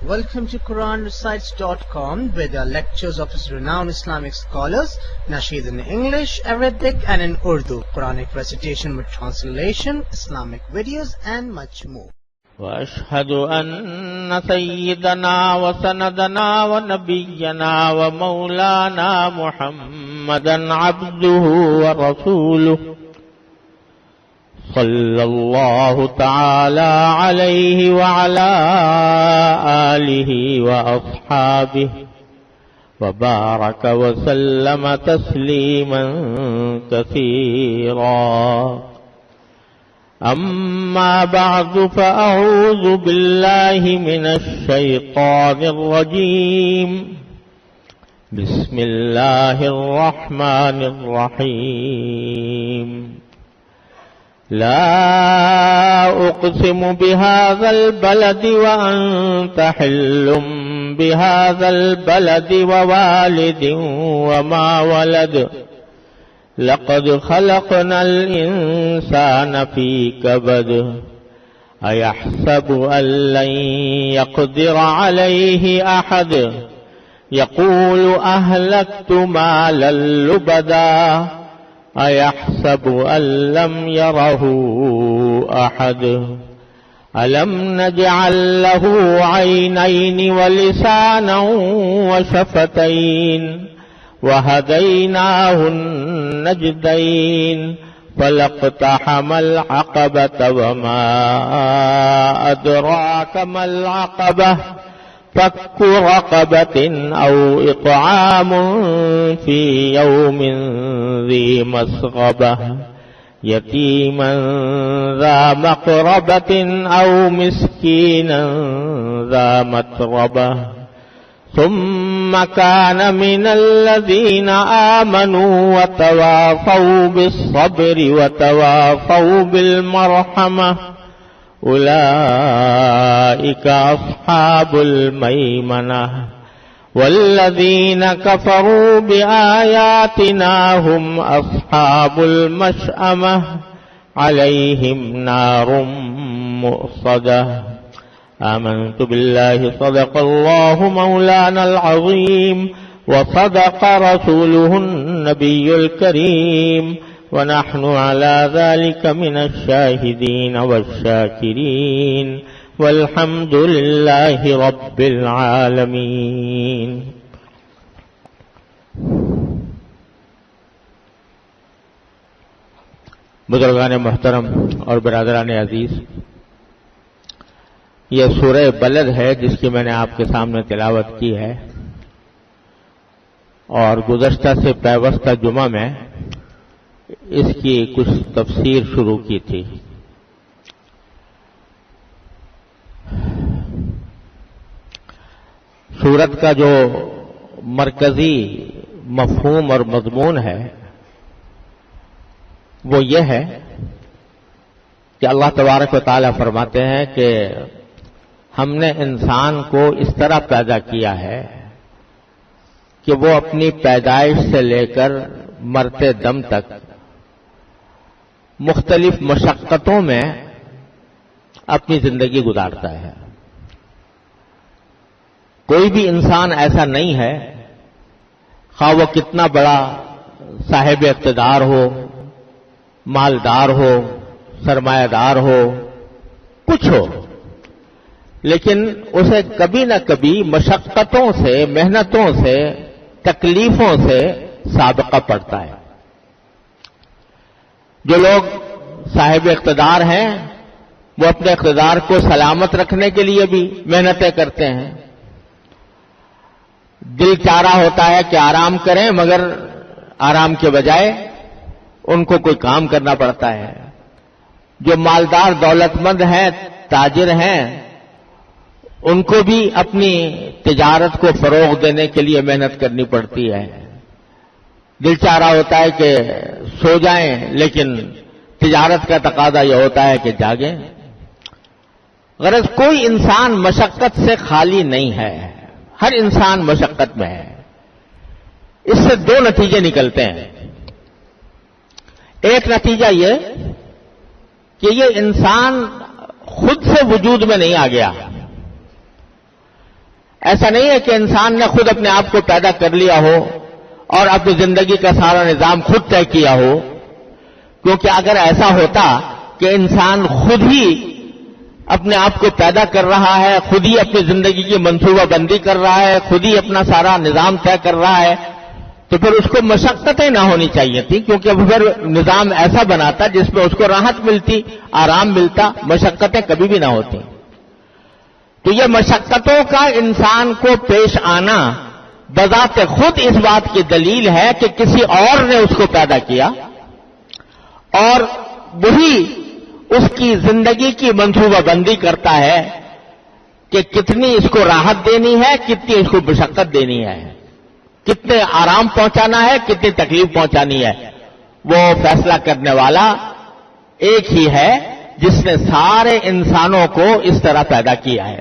Welcome to QuranRecites.com, where there are lectures of his renowned Islamic scholars, nasheed in English, Arabic and in Urdu, Quranic recitation with translation, Islamic videos and much more. وأشهد أن سيدنا وسندنا ونبينا ومولانا محمدا عبده ورسوله صلى الله تعالى عليه وعلى آله وأصحابه وبارك وسلم تسليما كثيرا. أما بعد فأعوذ بالله من الشيطان الرجيم. بسم الله الرحمن الرحيم. لا أقسم بهذا البلد وأنت حل بهذا البلد ووالد وما ولد لقد خلقنا الإنسان في كبد أيحسب أن لن يقدر عليه أحد يقول أهلكت مالا لبدا أيحسب أن لم يره أحد ألم نجعل له عينين ولسانا وشفتين وهديناه النجدين فلاقتحم العقبة وما أدراك ما العقبة فك رقبة أو إطعام في يوم ذي مسغبة يتيما ذا مقربة أو مسكينا ذا متربة ثم كان من الذين آمنوا وتواصوا بالصبر وتواصوا بالمرحمة أولئك أصحاب الميمنة والذين كفروا بآياتنا هم أصحاب المشأمة عليهم نار مؤصدة. آمنت بالله صدق الله مولانا العظيم وصدق رسوله النبي الكريم ونحن على ذلك من الشاهدين والشاكرين والحمد لله رب العالمين. بزرگان محترم اور برادران عزیز، یہ سورہ بلد ہے جس کی میں نے آپ کے سامنے تلاوت کی ہے، اور گزشتہ سے پیوستہ جمعہ میں اس کی کچھ تفسیر شروع کی تھی. سورت کا جو مرکزی مفہوم اور مضمون ہے وہ یہ ہے کہ اللہ تبارک و تعالیٰ فرماتے ہیں کہ ہم نے انسان کو اس طرح پیدا کیا ہے کہ وہ اپنی پیدائش سے لے کر مرتے دم تک مختلف مشقتوں میں اپنی زندگی گزارتا ہے. کوئی بھی انسان ایسا نہیں ہے، خواہ وہ کتنا بڑا صاحب اقتدار ہو، مالدار ہو، سرمایہ دار ہو، کچھ ہو، لیکن اسے کبھی نہ کبھی مشقتوں سے، محنتوں سے، تکلیفوں سے سابقہ پڑتا ہے. جو لوگ صاحب اقتدار ہیں وہ اپنے اقتدار کو سلامت رکھنے کے لیے بھی محنتیں کرتے ہیں. دل چاہ رہا ہوتا ہے کہ آرام کریں، مگر آرام کے بجائے ان کو کوئی کام کرنا پڑتا ہے. جو مالدار دولت مند ہیں، تاجر ہیں، ان کو بھی اپنی تجارت کو فروغ دینے کے لیے محنت کرنی پڑتی ہے. دل چاہ رہا ہوتا ہے کہ سو جائیں، لیکن تجارت کا تقاضا یہ ہوتا ہے کہ جاگیں. غرض کوئی انسان مشقت سے خالی نہیں ہے، ہر انسان مشقت میں ہے. اس سے دو نتیجے نکلتے ہیں. ایک نتیجہ یہ کہ یہ انسان خود سے وجود میں نہیں آ گیا، ایسا نہیں ہے کہ انسان نے خود اپنے آپ کو پیدا کر لیا ہو اور اپنی زندگی کا سارا نظام خود طے کیا ہو، کیونکہ اگر ایسا ہوتا کہ انسان خود ہی اپنے آپ کو پیدا کر رہا ہے، خود ہی اپنی زندگی کی منصوبہ بندی کر رہا ہے، خود ہی اپنا سارا نظام طے کر رہا ہے، تو پھر اس کو مشقتیں نہ ہونی چاہیے تھی، کیونکہ پھر نظام ایسا بناتا جس میں اس کو راحت ملتی، آرام ملتا، مشقتیں کبھی بھی نہ ہوتی۔ تو یہ مشقتوں کا انسان کو پیش آنا بذات خود اس بات کی دلیل ہے کہ کسی اور نے اس کو پیدا کیا اور وہی اس کی زندگی کی منصوبہ بندی کرتا ہے کہ کتنی اس کو راحت دینی ہے، کتنی اس کو مشقت دینی ہے، کتنے آرام پہنچانا ہے، کتنی تکلیف پہنچانی ہے۔ وہ فیصلہ کرنے والا ایک ہی ہے جس نے سارے انسانوں کو اس طرح پیدا کیا ہے۔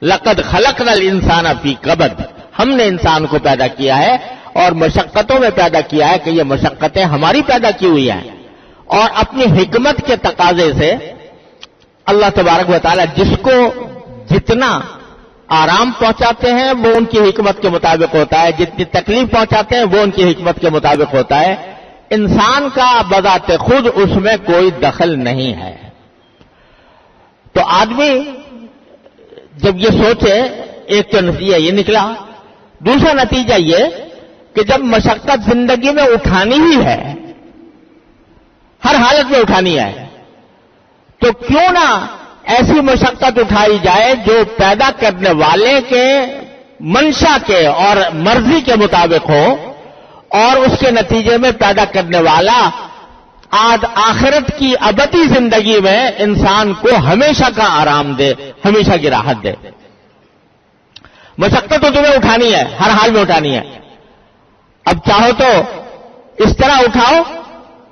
لقد خلقنا الانسان فی کبد، ہم نے انسان کو پیدا کیا ہے اور مشقتوں میں پیدا کیا ہے کہ یہ مشقتیں ہماری پیدا کی ہوئی ہیں، اور اپنی حکمت کے تقاضے سے اللہ تبارک و تعالی جس کو جتنا آرام پہنچاتے ہیں وہ ان کی حکمت کے مطابق ہوتا ہے، جتنی تکلیف پہنچاتے ہیں وہ ان کی حکمت کے مطابق ہوتا ہے۔ انسان کا بذات خود اس میں کوئی دخل نہیں ہے۔ تو آدمی جب یہ سوچے، ایک تو نتیجہ یہ نکلا، دوسرا نتیجہ یہ کہ جب مشقت زندگی میں اٹھانی ہی ہے، ہر حالت میں اٹھانی ہے، تو کیوں نہ ایسی مشقت اٹھائی جائے جو پیدا کرنے والے کے منشا کے اور مرضی کے مطابق ہو، اور اس کے نتیجے میں پیدا کرنے والا آخرت کی ابدی زندگی میں انسان کو ہمیشہ کا آرام دے، ہمیشہ کی راحت دے۔ مشقت تو تمہیں اٹھانی ہے، ہر حال میں اٹھانی ہے۔ اب چاہو تو اس طرح اٹھاؤ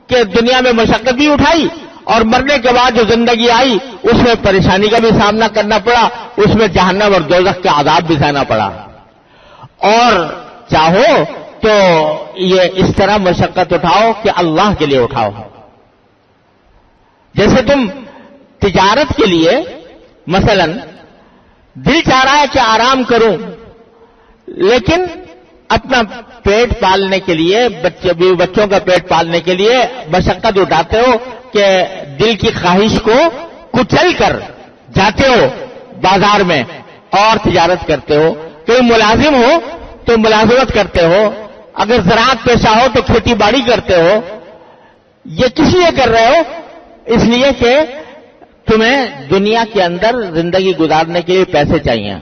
کہ دنیا میں مشقت بھی اٹھائی اور مرنے کے بعد جو زندگی آئی اس میں پریشانی کا بھی سامنا کرنا پڑا، اس میں جہنم اور دوزخ کے عذاب بھی سہنا پڑا، اور چاہو تو یہ اس طرح مشقت اٹھاؤ کہ اللہ کے لیے اٹھاؤ۔ جیسے تم تجارت کے لیے مثلا دل چاہ رہا ہے کہ آرام کروں، لیکن اپنا پیٹ پالنے کے لیے، بچوں کا پیٹ پالنے کے لیے مشقت اٹھاتے ہو کہ دل کی خواہش کو کچل کر جاتے ہو بازار میں اور تجارت کرتے ہو۔ کوئی ملازم ہو تو ملازمت کرتے ہو، اگر زراعت پیشہ ہو تو کھیتی باڑی کرتے ہو۔ یہ کس لیے کر رہے ہو؟ اس لیے کہ تمہیں دنیا کے اندر زندگی گزارنے کے لیے پیسے چاہیے۔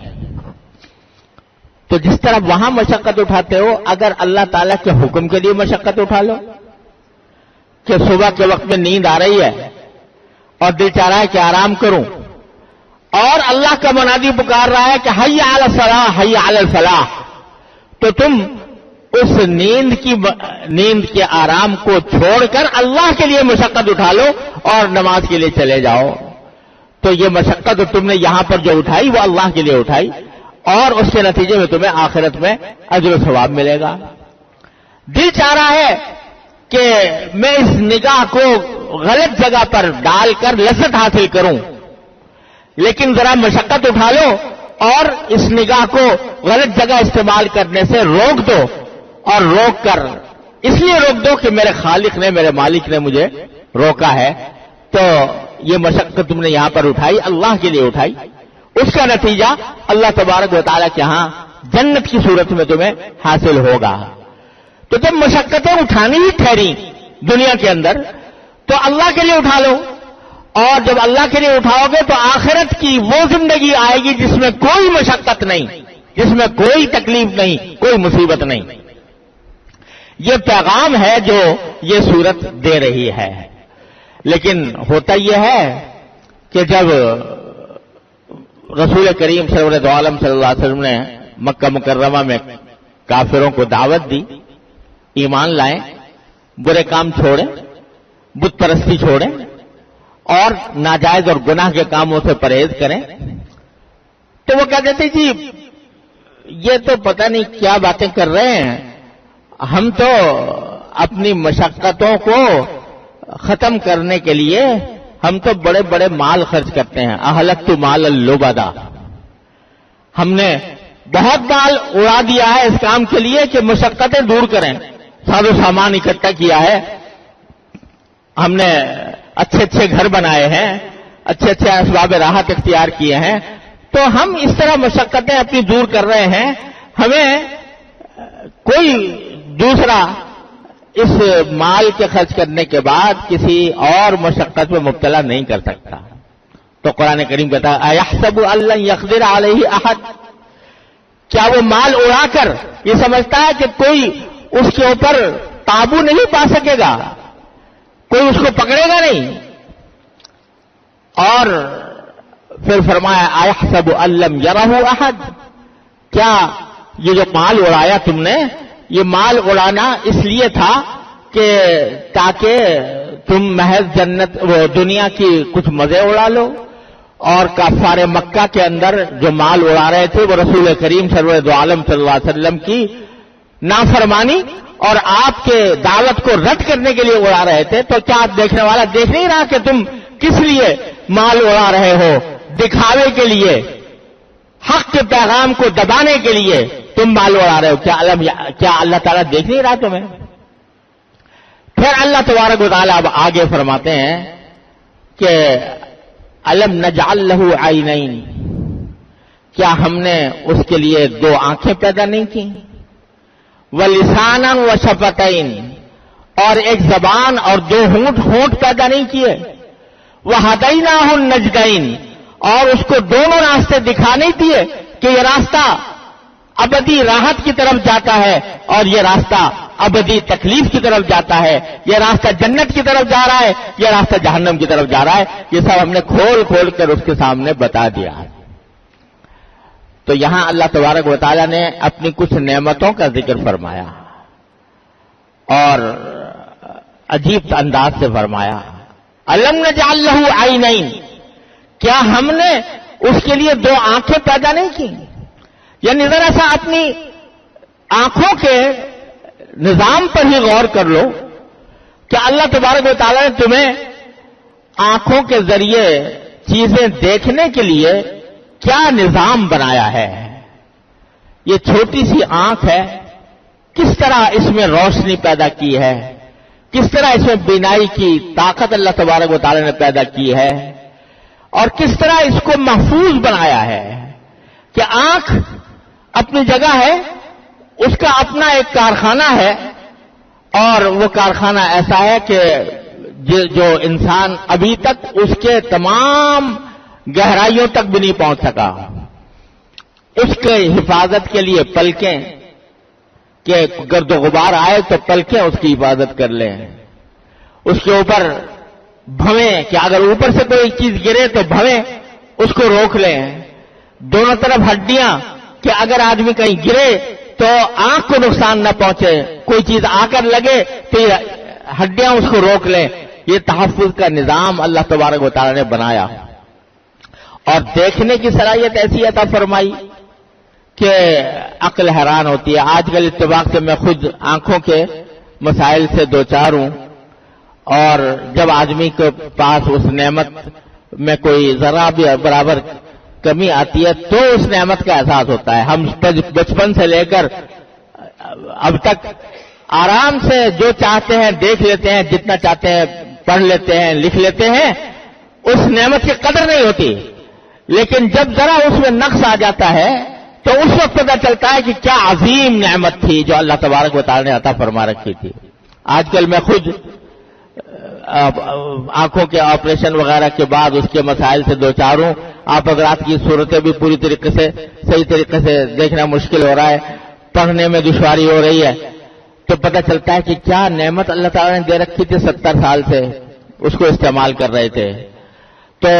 تو جس طرح وہاں مشقت اٹھاتے ہو، اگر اللہ تعالیٰ کے حکم کے لیے مشقت اٹھا لو کہ صبح کے وقت میں نیند آ رہی ہے اور دل چاہ رہا ہے کہ آرام کروں، اور اللہ کا منادی پکار رہا ہے کہ حی علی الصلاح حی علی الفلاح، تو تم اس نیند کے آرام کو چھوڑ کر اللہ کے لیے مشقت اٹھا لو اور نماز کے لیے چلے جاؤ۔ تو یہ مشقت تم نے یہاں پر جو اٹھائی وہ اللہ کے لیے اٹھائی، اور اس کے نتیجے میں تمہیں آخرت میں اجر و ثواب ملے گا۔ دل چاہ رہا ہے کہ میں اس نگاہ کو غلط جگہ پر ڈال کر لذت حاصل کروں، لیکن ذرا مشقت اٹھا لو اور اس نگاہ کو غلط جگہ استعمال کرنے سے روک دو، اور روک کر اس لیے روک دو کہ میرے خالق نے، میرے مالک نے مجھے روکا ہے۔ تو یہ مشقت تم نے یہاں پر اٹھائی، اللہ کے لیے اٹھائی، اس کا نتیجہ اللہ تبارک و تعالیٰ کے ہاں جنت کی صورت میں تمہیں حاصل ہوگا۔ تو جب مشقتیں اٹھانی ہی ٹھہری دنیا کے اندر تو اللہ کے لیے اٹھا لو، اور جب اللہ کے لیے اٹھاؤ گے تو آخرت کی وہ زندگی آئے گی جس میں کوئی مشقت نہیں، جس میں کوئی تکلیف نہیں، کوئی مصیبت نہیں۔ یہ پیغام ہے جو یہ صورت دے رہی ہے۔ لیکن ہوتا یہ ہے کہ جب رسول کریم سرور عالم صلی اللہ علیہ وسلم نے مکہ مکرمہ میں کافروں کو دعوت دی، ایمان لائیں، برے کام چھوڑیں، بت پرستی چھوڑیں، اور ناجائز اور گناہ کے کاموں سے پرہیز کریں، تو وہ کہتے تھے جی یہ تو پتہ نہیں کیا باتیں کر رہے ہیں، ہم تو اپنی مشقتوں کو ختم کرنے کے لیے ہم تو بڑے بڑے مال خرچ کرتے ہیں، اہلکت مال اللبدا، ہم نے بہت مال اڑا دیا ہے اس کام کے لیے کہ مشقتیں دور کریں، ساز و سامان اکٹھا کیا ہے، ہم نے اچھے اچھے گھر بنائے ہیں، اچھے اچھے اسباب راحت اختیار کیے ہیں، تو ہم اس طرح مشقتیں اپنی دور کر رہے ہیں، ہمیں کوئی دوسرا اس مال کے خرچ کرنے کے بعد کسی اور مشقت میں مبتلا نہیں کر سکتا۔ تو قرآن کریم کہتا ہے اَيَحْسَبُ أَن لَّن يَقْدِرَ عَلَيْهِ أَحَدٌ، کیا وہ مال اڑا کر یہ سمجھتا ہے کہ کوئی اس کے اوپر قابو نہیں پا سکے گا، کوئی اس کو پکڑے گا نہیں؟ اور پھر فرمایا اَيَحْسَبُ أَن لَّمْ يَرَهُ أَحَدٌ، کیا یہ جو مال اڑایا تم نے، یہ مال اڑانا اس لیے تھا کہ تاکہ تم محض جنت وہ دنیا کی کچھ مزے اڑا لو، اور کفار مکہ کے اندر جو مال اڑا رہے تھے وہ رسول کریم سرور دو عالم صلی اللہ علیہ وسلم کی نافرمانی اور آپ کے دعوت کو رد کرنے کے لیے اڑا رہے تھے، تو کیا دیکھنے والا دیکھ نہیں رہا کہ تم کس لیے مال اڑا رہے ہو؟ دکھاوے کے لیے، حق کے پیغام کو دبانے کے لیے تم مال اڑا رہے ہو، کیا اللہ تعالیٰ دیکھ نہیں رہا تمہیں؟ پھر اللہ تبارک و تعالیٰ اب آگے فرماتے ہیں کہ الم نجعل لہ عینین، کیا ہم نے اس کے لیے دو آنکھیں پیدا نہیں کی؟ ولسانا وشفتین، اور ایک زبان اور دو ہونٹ پیدا نہیں کیے؟ وہدیناہ النجدین، اور اس کو دونوں راستے دکھا نہیں دیے کہ یہ راستہ ابدی راحت کی طرف جاتا ہے اور یہ راستہ ابدی تکلیف کی طرف جاتا ہے، یہ راستہ جنت کی طرف جا رہا ہے، یہ راستہ جہنم کی طرف جا رہا ہے، یہ سب ہم نے کھول کھول کر اس کے سامنے بتا دیا ہے۔ تو یہاں اللہ تبارک و تعالیٰ نے اپنی کچھ نعمتوں کا ذکر فرمایا اور عجیب انداز سے فرمایا الم نجعل لہ عینین، کیا ہم نے اس کے لیے دو آنکھیں پیدا نہیں کی؟ یعنی ذرا سا اپنی آنکھوں کے نظام پر ہی غور کر لو کہ اللہ تبارک و تعالیٰ نے تمہیں آنکھوں کے ذریعے چیزیں دیکھنے کے لیے کیا نظام بنایا ہے۔ یہ چھوٹی سی آنکھ ہے، کس طرح اس میں روشنی پیدا کی ہے، کس طرح اس میں بینائی کی طاقت اللہ تبارک و تعالیٰ نے پیدا کی ہے، اور کس طرح اس کو محفوظ بنایا ہے کہ آنکھ اپنی جگہ ہے، اس کا اپنا ایک کارخانہ ہے، اور وہ کارخانہ ایسا ہے کہ جو انسان ابھی تک اس کے تمام گہرائیوں تک بھی نہیں پہنچ سکا، اس کے حفاظت کے لیے پلکیں، کہ گرد و غبار آئے تو پلکیں اس کی حفاظت کر لیں، اس کے اوپر بھویں کہ اگر اوپر سے کوئی چیز گرے تو بھویں اس کو روک لیں، دونوں طرف ہڈیاں کہ اگر آدمی کہیں گرے تو آنکھ کو نقصان نہ پہنچے، کوئی چیز آ کر لگے تو ہڈیاں اس کو روک لیں۔ یہ تحفظ کا نظام اللہ تبارک و تعالیٰ نے بنایا، اور دیکھنے کی صلاحیت ایسی عطا فرمائی کہ عقل حیران ہوتی ہے۔ آج کل اتفاق سے میں خود آنکھوں کے مسائل سے دوچار ہوں، اور جب آدمی کے پاس اس نعمت میں کوئی ذرا بھی برابر کمی آتی ہے تو اس نعمت کا احساس ہوتا ہے۔ ہم بچپن سے لے کر اب تک آرام سے جو چاہتے ہیں دیکھ لیتے ہیں، جتنا چاہتے ہیں پڑھ لیتے ہیں، لکھ لیتے ہیں، اس نعمت کی قدر نہیں ہوتی، لیکن جب ذرا اس میں نقص آ جاتا ہے تو اس وقت پتہ چلتا ہے کہ کیا عظیم نعمت تھی جو اللہ تبارک و تعالی نے عطا فرما رکھی تھی۔ آج کل میں خود آنکھوں کے آپریشن وغیرہ کے بعد اس کے مسائل سے دوچار ہوں۔ آپ حضرات کی صورتیں بھی پوری طریقے سے صحیح طریقے سے دیکھنا مشکل ہو رہا ہے، پڑھنے میں دشواری ہو رہی ہے، تو پتہ چلتا ہے کہ کیا نعمت اللہ تعالیٰ نے دے رکھی تھی، 70 سال سے اس کو استعمال کر رہے تھے۔ تو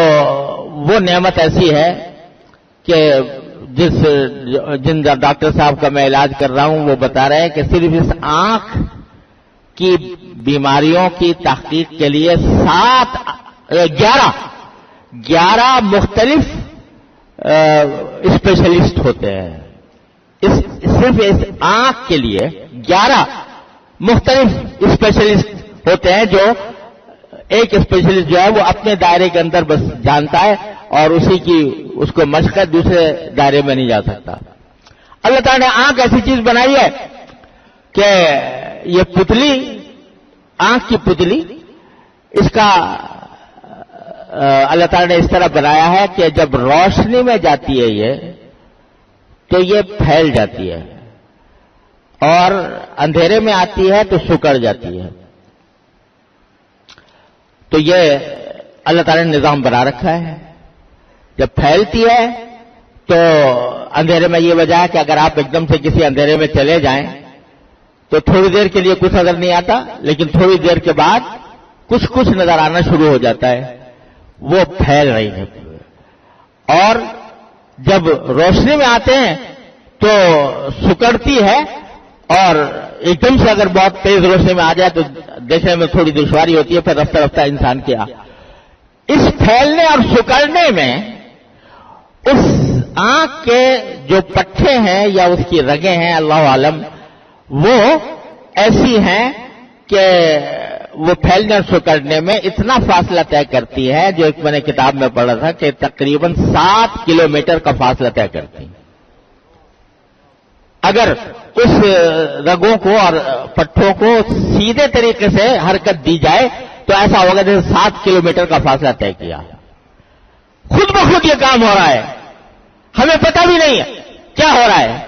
وہ نعمت ایسی ہے کہ جن ڈاکٹر صاحب کا میں علاج کر رہا ہوں وہ بتا رہے ہیں کہ صرف اس آنکھ کی بیماریوں کی تحقیق کے لیے 11 مختلف اسپیشلسٹ ہوتے ہیں۔ صرف اس آنکھ کے لیے 11 مختلف اسپیشلسٹ ہوتے ہیں، جو ایک اسپیشلسٹ جو ہے وہ اپنے دائرے کے اندر بس جانتا ہے اور اس کو مشق دوسرے دائرے میں نہیں جا سکتا۔ اللہ تعالیٰ نے آنکھ ایسی چیز بنائی ہے کہ یہ پتلی، آنکھ کی پتلی، اس کا اللہ تعالیٰ نے اس طرح بنایا ہے کہ جب روشنی میں جاتی ہے یہ تو یہ پھیل جاتی ہے، اور اندھیرے میں آتی ہے تو سکڑ جاتی ہے. تو یہ اللہ تعالیٰ نے نظام بنا رکھا ہے. جب پھیلتی ہے تو اندھیرے میں یہ وجہ ہے کہ اگر آپ ایک دم سے کسی اندھیرے میں چلے جائیں تو تھوڑی دیر کے لیے کچھ نظر نہیں آتا، لیکن تھوڑی دیر کے بعد کچھ نظر آنا شروع ہو جاتا ہے. وہ پھیل رہی ہے. اور جب روشنی میں آتے ہیں تو سکڑتی ہے، اور ایک دم سے اگر بہت تیز روشنی میں آ جائے تو دیکھنے میں تھوڑی دشواری ہوتی ہے. پھر رفتہ رفتہ انسان کیا اس پھیلنے اور سکڑنے میں اس آنکھ کے جو پٹھے ہیں یا اس کی رگیں ہیں اللہ عالم، وہ ایسی ہیں کہ وہ پھیلنے اور سکڑنے میں اتنا فاصلہ طے کرتی ہے، جو ایک میں نے کتاب میں پڑھا تھا کہ تقریباً 7 کلومیٹر کا فاصلہ طے کرتی. اگر اس رگوں کو اور پٹھوں کو سیدھے طریقے سے حرکت دی جائے تو ایسا ہوگا جیسے 7 کلومیٹر کا فاصلہ طے کیا. خود بخود یہ کام ہو رہا ہے، ہمیں پتہ بھی نہیں ہے کیا ہو رہا ہے.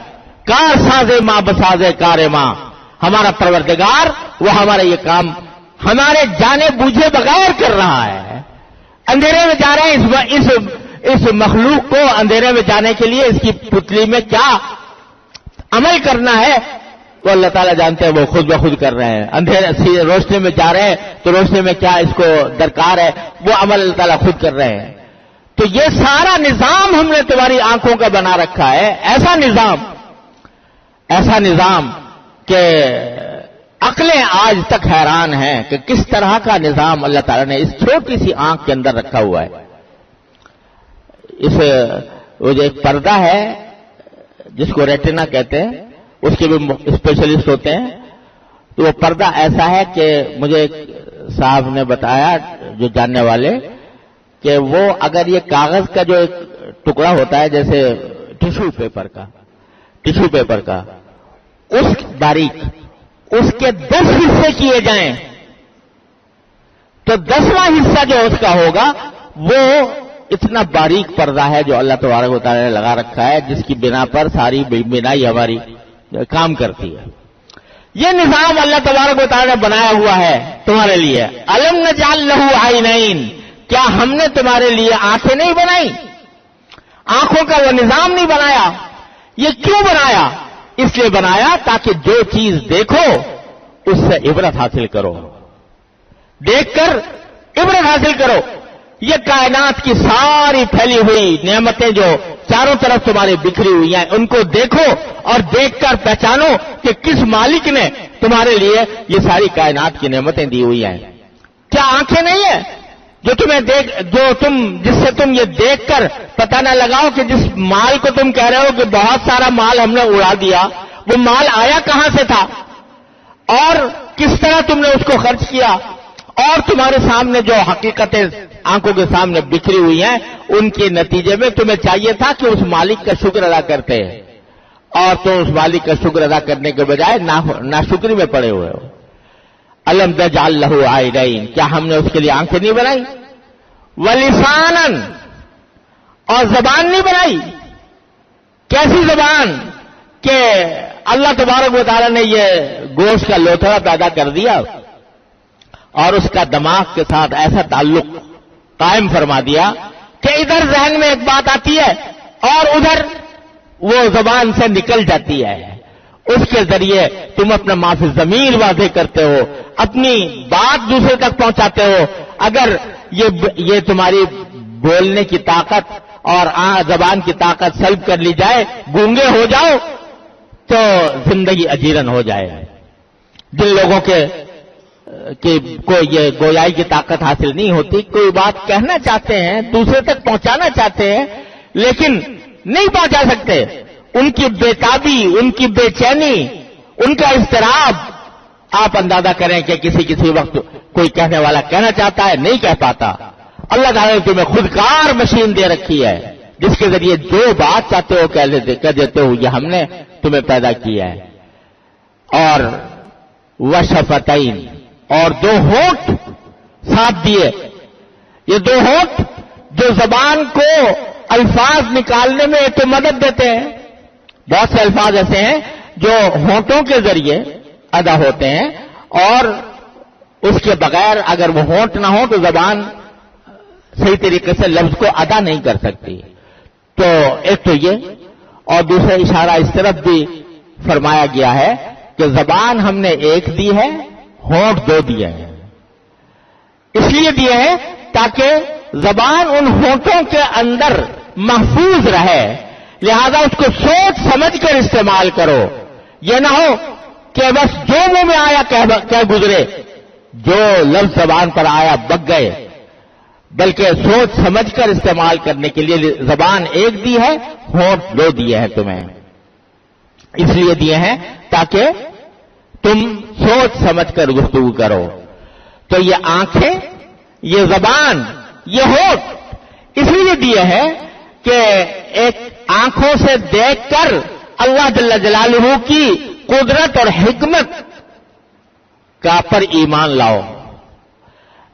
کار سازے ماں بسازے کار ماں، ہمارا پروردگار وہ ہمارا یہ کام ہمارے جانے بوجھے بغیر کر رہا ہے. اندھیرے میں جا رہے ہیں، اس مخلوق کو اندھیرے میں جانے کے لیے اس کی پتلی میں کیا عمل کرنا ہے وہ اللہ تعالیٰ جانتے ہیں، وہ خود بخود کر رہے ہیں. اندھیرے روشنی میں جا رہے ہیں تو روشنی میں کیا اس کو درکار ہے وہ عمل اللہ تعالیٰ خود کر رہے ہیں. تو یہ سارا نظام ہم نے تمہاری آنکھوں کا بنا رکھا ہے، ایسا نظام کہ عقلیں آج تک حیران ہیں کہ کس طرح کا نظام اللہ تعالیٰ نے اس چھوٹی سی آنکھ کے اندر رکھا ہوا ہے. وہ جو ایک پردہ ہے جس کو ریٹنا کہتے ہیں، اس کے بھی اسپیشلسٹ ہوتے ہیں. تو وہ پردہ ایسا ہے کہ مجھے ایک صاحب نے بتایا جو جاننے والے کہ وہ اگر یہ کاغذ کا جو ایک ٹکڑا ہوتا ہے جیسے ٹیشو پیپر کا اس باریک اس کے 10 حصے کیے جائیں تو 10واں حصہ جو اس کا ہوگا وہ اتنا باریک پردہ ہے جو اللہ تبارک و تعالیٰ نے لگا رکھا ہے، جس کی بنا پر ساری بنائی ہماری کام کرتی ہے. یہ نظام اللہ تبارک و تعالیٰ نے بنایا ہوا ہے تمہارے لیے. الم نجعل لہ عینین، کیا ہم نے تمہارے لیے آنکھیں نہیں بنائی؟ آنکھوں کا وہ نظام نہیں بنایا. یہ کیوں بنایا؟ اس لیے بنایا تاکہ جو چیز دیکھو اس سے عبرت حاصل کرو، دیکھ کر عبرت حاصل کرو. یہ کائنات کی ساری پھیلی ہوئی نعمتیں جو چاروں طرف تمہاری بکھری ہوئی ہیں ان کو دیکھو اور دیکھ کر پہچانو کہ کس مالک نے تمہارے لیے یہ ساری کائنات کی نعمتیں دی ہوئی ہیں. کیا آنکھیں نہیں ہیں جس سے تم یہ دیکھ کر پتہ نہ لگاؤ کہ جس مال کو تم کہہ رہے ہو کہ بہت سارا مال ہم نے اڑا دیا، وہ مال آیا کہاں سے تھا اور کس طرح تم نے اس کو خرچ کیا؟ اور تمہارے سامنے جو حقیقتیں آنکھوں کے سامنے بکھری ہوئی ہیں ان کے نتیجے میں تمہیں چاہیے تھا کہ اس مالک کا شکر ادا کرتے ہیں، اور تم اس مالک کا شکر ادا کرنے کے بجائے ناشکری میں پڑے ہوئے ہو. الم نجعل لہ عینین، کیا ہم نے اس کے لیے آنکھیں نہیں بنائی؟ ولسانا، اور زبان نہیں بنائی. کیسی زبان کہ اللہ تبارک و تعالیٰ نے یہ گوشت کا لوتھڑا پیدا کر دیا اور اس کا دماغ کے ساتھ ایسا تعلق قائم فرما دیا کہ ادھر ذہن میں ایک بات آتی ہے اور ادھر وہ زبان سے نکل جاتی ہے. اس کے ذریعے تم اپنا معافی ضمیر واضح کرتے ہو، اپنی بات دوسرے تک پہنچاتے ہو. اگر یہ تمہاری بولنے کی طاقت اور زبان کی طاقت سلب کر لی جائے، گونگے ہو جاؤ تو زندگی اجیرن ہو جائے. جن لوگوں کو یہ گویائی کی طاقت حاصل نہیں ہوتی، کوئی بات کہنا چاہتے ہیں، دوسرے تک پہنچانا چاہتے ہیں لیکن نہیں پہنچا سکتے. ان کی بےتابی، ان کی بے چینی، ان کا اضطراب آپ اندازہ کریں کہ کسی وقت کوئی کہنے والا کہنا چاہتا ہے نہیں کہہ پاتا. اللہ تعالیٰ نے تمہیں خودکار مشین دے رکھی ہے جس کے ذریعے جو بات چاہتے ہو کہہ دیتے ہو یہ ہم نے تمہیں پیدا کیا ہے. اور وشفتین، اور دو ہونٹ ساتھ دیے. یہ دو ہونٹ جو زبان کو الفاظ نکالنے میں تو مدد دیتے ہیں. بہت سے الفاظ ایسے ہیں جو ہونٹوں کے ذریعے ادا ہوتے ہیں اور اس کے بغیر اگر وہ ہونٹ نہ ہو تو زبان صحیح طریقے سے لفظ کو ادا نہیں کر سکتی. تو ایک تو یہ، اور دوسرا اشارہ اس طرف بھی فرمایا گیا ہے کہ زبان ہم نے ایک دی ہے، ہونٹ دو دیے ہیں. اس لیے دیے ہیں تاکہ زبان ان ہونٹوں کے اندر محفوظ رہے، لہذا اس کو سوچ سمجھ کر استعمال کرو. یہ نہ ہو کہ بس جو منہ میں آیا کہہ گزرے، جو لفظ زبان پر آیا بک گئے، بلکہ سوچ سمجھ کر استعمال کرنے کے لیے زبان ایک دی ہے، ہونٹ دو دیے ہیں تمہیں. اس لیے دیے ہیں تاکہ تم سوچ سمجھ کر گفتگو کرو. تو یہ آنکھیں، یہ زبان، یہ ہونٹ اس لیے دیے ہیں کہ ایک آنکھوں سے دیکھ کر اللہ جل جلالہ کی قدرت اور حکمت کا پر ایمان لاؤ.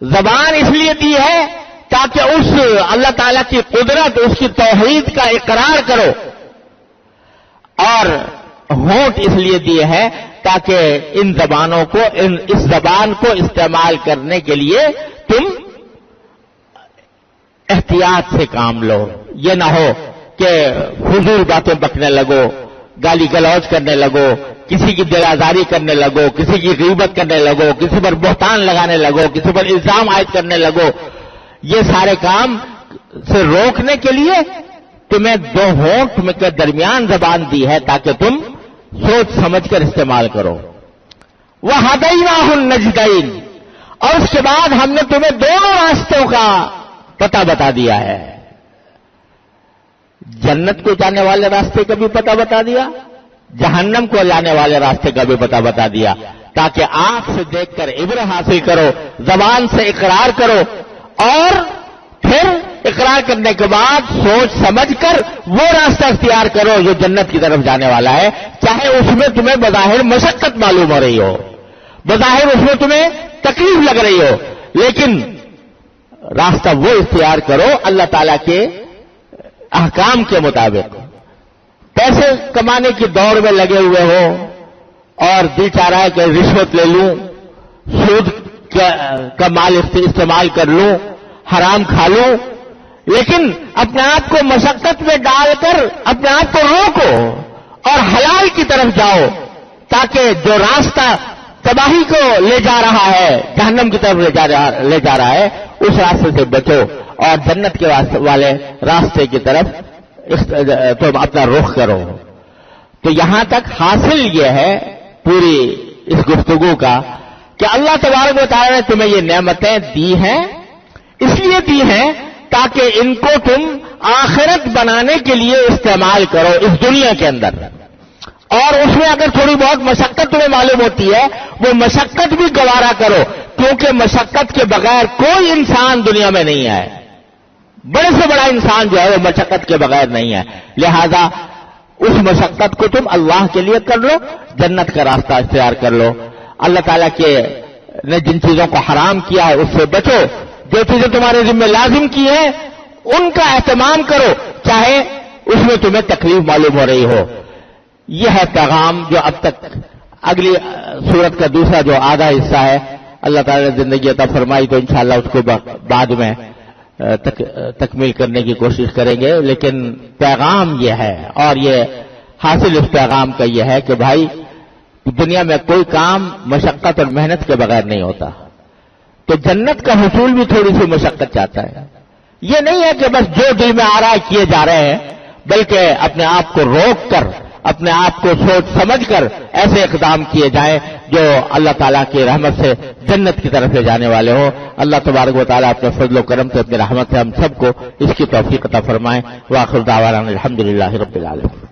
زبان اس لیے دی ہے تاکہ اس اللہ تعالیٰ کی قدرت، اس کی توحید کا اقرار کرو. اور ہونٹ اس لیے دیے ہیں تاکہ ان زبانوں کو، اس زبان کو استعمال کرنے کے لیے تم احتیاط سے کام لو. یہ نہ ہو کہ فضول باتیں بکنے لگو، گالی گلوچ کرنے لگو، کسی کی دل آزاری کرنے لگو، کسی کی غیبت کرنے لگو، کسی پر بہتان لگانے لگو، کسی پر الزام عائد کرنے لگو. یہ سارے کام سے روکنے کے لیے تمہیں دو ہونٹ کے درمیان زبان دی ہے تاکہ تم سوچ سمجھ کر استعمال کرو. وَهَدَيْنَاهُ النَّجْدَيْنِ، اور اس کے بعد ہم نے تمہیں دونوں راستوں کا پتہ بتا دیا ہے. جنت کو جانے والے راستے کا بھی پتہ بتا دیا، جہنم کو جانے والے راستے کا بھی پتہ بتا دیا، تاکہ آنکھ سے دیکھ کر عبرت حاصل کرو، زبان سے اقرار کرو، اور پھر اقرار کرنے کے بعد سوچ سمجھ کر وہ راستہ اختیار کرو جو جنت کی طرف جانے والا ہے، چاہے اس میں تمہیں بظاہر مشقت معلوم ہو رہی ہو، بظاہر اس میں تمہیں تکلیف لگ رہی ہو، لیکن راستہ وہ اختیار کرو اللہ تعالیٰ کے احکام کے مطابق. پیسے کمانے کی دوڑ میں لگے ہوئے ہو اور دل چاہ رہا ہے کہ رشوت لے لوں، سود کا مال استعمال کر لوں، حرام کھا لوں، لیکن اپنے آپ کو مشقت میں ڈال کر اپنے آپ کو روکو اور حلال کی طرف جاؤ، تاکہ جو راستہ تباہی کو لے جا رہا ہے، جہنم کی طرف لے جا رہا ہے، اس راستے سے بچو اور جنت کے والے راستے کی طرف تم اپنا رخ کرو. تو یہاں تک حاصل یہ ہے پوری اس گفتگو کا کہ اللہ تبارک و تعالیٰ نے تمہیں یہ نعمتیں دی ہیں، اس لیے دی ہیں تاکہ ان کو تم آخرت بنانے کے لیے استعمال کرو اس دنیا کے اندر. اور اس میں اگر تھوڑی بہت مشقت تمہیں معلوم ہوتی ہے، وہ مشقت بھی گوارا کرو، کیونکہ مشقت کے بغیر کوئی انسان دنیا میں نہیں ہے. بڑے سے بڑا انسان جو ہے وہ مشقت کے بغیر نہیں ہے. لہذا اس مشقت کو تم اللہ کے لیے کر لو، جنت کا راستہ اختیار کر لو. اللہ تعالیٰ نے جن چیزوں کو حرام کیا ہے اس سے بچو، جو چیزیں تمہارے ذمہ لازم کی ہیں ان کا اہتمام کرو، چاہے اس میں تمہیں تکلیف معلوم ہو رہی ہو. یہ ہے پیغام جو اب تک اگلی سورت کا دوسرا جو آدھا حصہ ہے اللہ تعالیٰ نے زندگی عطا فرمائی تو انشاءاللہ اس کو بعد میں تکمیل کرنے کی کوشش کریں گے. لیکن پیغام یہ ہے، اور یہ حاصل اس پیغام کا یہ ہے کہ بھائی دنیا میں کوئی کام مشقت اور محنت کے بغیر نہیں ہوتا. تو جنت کا حصول بھی تھوڑی سی مشقت چاہتا ہے. یہ نہیں ہے کہ بس جو دل میں آ رہا ہے کیے جا رہے ہیں، بلکہ اپنے آپ کو روک کر، اپنے آپ کو سوچ سمجھ کر ایسے اقدام کیے جائیں جو اللہ تعالیٰ کی رحمت سے جنت کی طرف لے جانے والے ہوں. اللہ تبارک و تعالیٰ اپنے فضل و کرم سے، اپنی رحمت سے ہم سب کو اس کی توفیق عطا فرمائیں. وآخر دعوانا الحمدللہ رب العالمین.